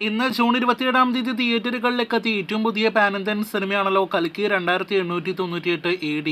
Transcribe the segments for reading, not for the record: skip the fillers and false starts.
ഇന്ന് ജൂൺ 27 തിയേറ്ററുകളിലേക്ക് എത്തിയ ഏറ്റവും പുതിയ പാൻ ഇന്ത്യൻ സിനിമയാണല്ലോ കൽക്കി 2898 AD.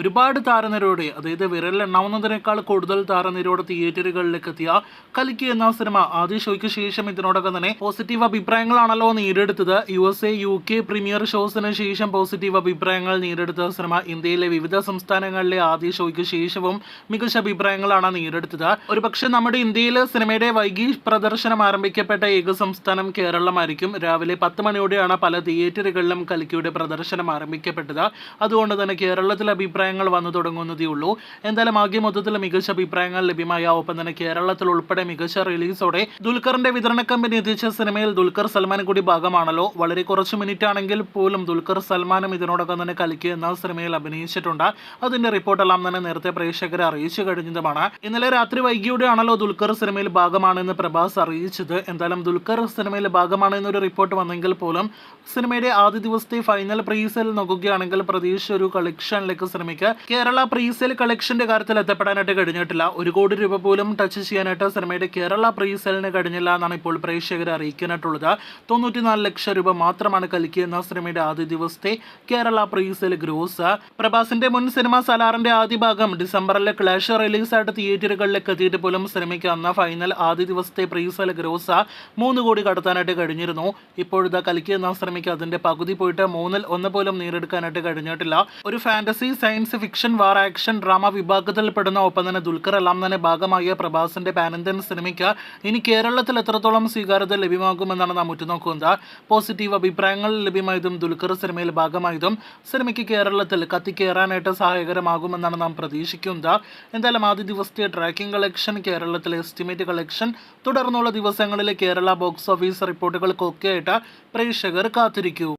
ഒരുപാട് താരനിരയോടെ, അതായത് വിരലിലെണ്ണാവുന്നതിനേക്കാൾ കൂടുതൽ താരനിരയോടെ തിയേറ്ററുകളിലേക്ക് എത്തിയ കൽക്കി എന്ന സിനിമ ആദ്യ ഷോയ്ക്ക് ശേഷം ഇതിനോടകം തന്നെ പോസിറ്റീവ് അഭിപ്രായങ്ങളാണല്ലോ നേടിയെടുത്തത്. USA UK പ്രീമിയർ ഷോസിന് ശേഷം പോസിറ്റീവ് അഭിപ്രായങ്ങൾ നേടിയെടുത്ത സിനിമ ഇന്ത്യയിലെ വിവിധ സംസ്ഥാനങ്ങളിലെ ആദ്യ ഷോയ്ക്ക് ശേഷവും മികച്ച അഭിപ്രായങ്ങളാണ് നേടിയെടുത്തത്. ഒരുപക്ഷെ നമ്മുടെ ഇന്ത്യയിൽ സിനിമയുടെ വൈകി പ്രദർശനം ആരംഭിക്കപ്പെട്ട ഏക സംസ്ഥാനം കേരളമായിരിക്കും. രാവിലെ 10 മണിയോടെയാണ് പല തിയേറ്ററുകളിലും കൽക്കിയുടെ പ്രദർശനം ആരംഭിക്കപ്പെട്ടത്. അതുകൊണ്ട് തന്നെ കേരളത്തിൽ അഭിപ്രായങ്ങൾ വന്നു തുടങ്ങുന്നതേ ഉള്ളൂ. എന്തായാലും ആകെ മൊത്തത്തിൽ മികച്ച അഭിപ്രായങ്ങൾ ലഭ്യമായ, ഒപ്പം തന്നെ കേരളത്തിൽ ഉൾപ്പെടെ മികച്ച റിലീസോടെ ദുൽഖറിന്റെ വിതരണ കമ്പനി എത്തിച്ച സിനിമയിൽ ദുൽഖർ സൽമാൻ കൂടി ഭാഗമാണല്ലോ. വളരെ കുറച്ച് മിനിറ്റ് ആണെങ്കിൽ പോലും ദുൽഖർ സൽമാനും ഇതിനോടകം തന്നെ കൽക്കി എന്ന സിനിമയിൽ അഭിനയിച്ചിട്ടുണ്ട്. അതിന്റെ റിപ്പോർട്ടെല്ലാം തന്നെ നേരത്തെ പ്രേക്ഷകരെ അറിയിച്ചു കഴിഞ്ഞതുമാണ്. ഇന്നലെ രാത്രി വൈകിയോടെയാണല്ലോ ദുൽഖർ സിനിമയിൽ ഭാഗമാണെന്ന് പ്രഭാസ് അറിയിച്ചത്. എന്തായാലും ദുൽഖർ സിനിമയിൽ ഭാഗമാണ് എന്നൊരു റിപ്പോർട്ട് വന്നെങ്കിൽ പോലും സിനിമയുടെ ആദ്യ ദിവസത്തെ ഫൈനൽ പ്രീസെയിൽ നോക്കുകയാണെങ്കിൽ പ്രതീക്ഷിച്ച ഒരു കളക്ഷനിലേക്ക് സിനിമയ്ക്ക് കേരള പ്രീസെയിൽ കളക്ഷന്റെ കാര്യത്തിൽ എത്തപ്പെടാനായിട്ട് കഴിഞ്ഞിട്ടില്ല. 1 കോടി രൂപ പോലും ടച്ച് ചെയ്യാനായിട്ട് സിനിമയുടെ കേരള പ്രീസെയിലിന് കഴിഞ്ഞില്ല എന്നാണ് ഇപ്പോൾ പ്രേക്ഷകരെ അറിയിക്കാനായിട്ടുള്ളത്. 94 ലക്ഷം രൂപ മാത്രമാണ് കൽക്കി എന്ന സിനിമയുടെ ആദ്യ ദിവസത്തെ കേരള പ്രീസെയിൽ ഗ്രോസ്. പ്രഭാസിന്റെ മുൻ സിനിമ സലാറിന്റെ ആദ്യ ഭാഗം ഡിസംബറിലെ ക്ലാഷ് റിലീസായിട്ട് തിയേറ്ററുകളിലേക്ക് എത്തിയിട്ട് പോലും സിനിമയ്ക്ക് അന്ന് ഫൈനൽ ആദ്യ ദിവസത്തെ പ്രീസെയിൽ ഗ്രോസ് 3 കോടി കടത്താനായിട്ട് കഴിഞ്ഞിരുന്നു. ഇപ്പോഴത്തെ കൽക്കി എന്ന സിനിമയ്ക്ക് അതിന്റെ പകുതി പോയിട്ട് 1/3 പോലും നേടിയെടുക്കാനായിട്ട് കഴിഞ്ഞിട്ടില്ല. ഒരു ഫാന്റസി, സയൻസ് ഫിക്ഷൻ, വാർ, ആക്ഷൻ, ഡ്രാമ വിഭാഗത്തിൽ പെടുന്ന, ഒപ്പം തന്നെ ദുൽഖർ എല്ലാം തന്നെ ഭാഗമായ പ്രഭാസിന്റെ പാൻ ഇന്ത്യൻ സിനിമയ്ക്ക് ഇനി കേരളത്തിൽ എത്രത്തോളം സ്വീകാര്യത ലഭ്യമാകുമെന്നാണ് നാം ഉറ്റുനോക്കുന്നത്. പോസിറ്റീവ് അഭിപ്രായങ്ങൾ ലഭ്യമായതും ദുൽഖർ സിനിമയിൽ ഭാഗമായതും സിനിമയ്ക്ക് കേരളത്തിൽ കത്തിക്കേറാനായിട്ട് സഹായകരമാകുമെന്നാണ് നാം പ്രതീക്ഷിക്കുന്നത്. എന്തായാലും ആദ്യ ദിവസത്തെ ട്രാക്കിംഗ് കളക്ഷൻ, കേരളത്തിലെ എസ്റ്റിമേറ്റ് കളക്ഷൻ, തുടർന്നുള്ള ദിവസങ്ങളിലെ കേരള ബോക്സ് ഓഫീസ് റിപ്പോർട്ടുകൾക്കൊക്കെ ആയിട്ട് പ്രേക്ഷകർ കാത്തിരിക്കൂ.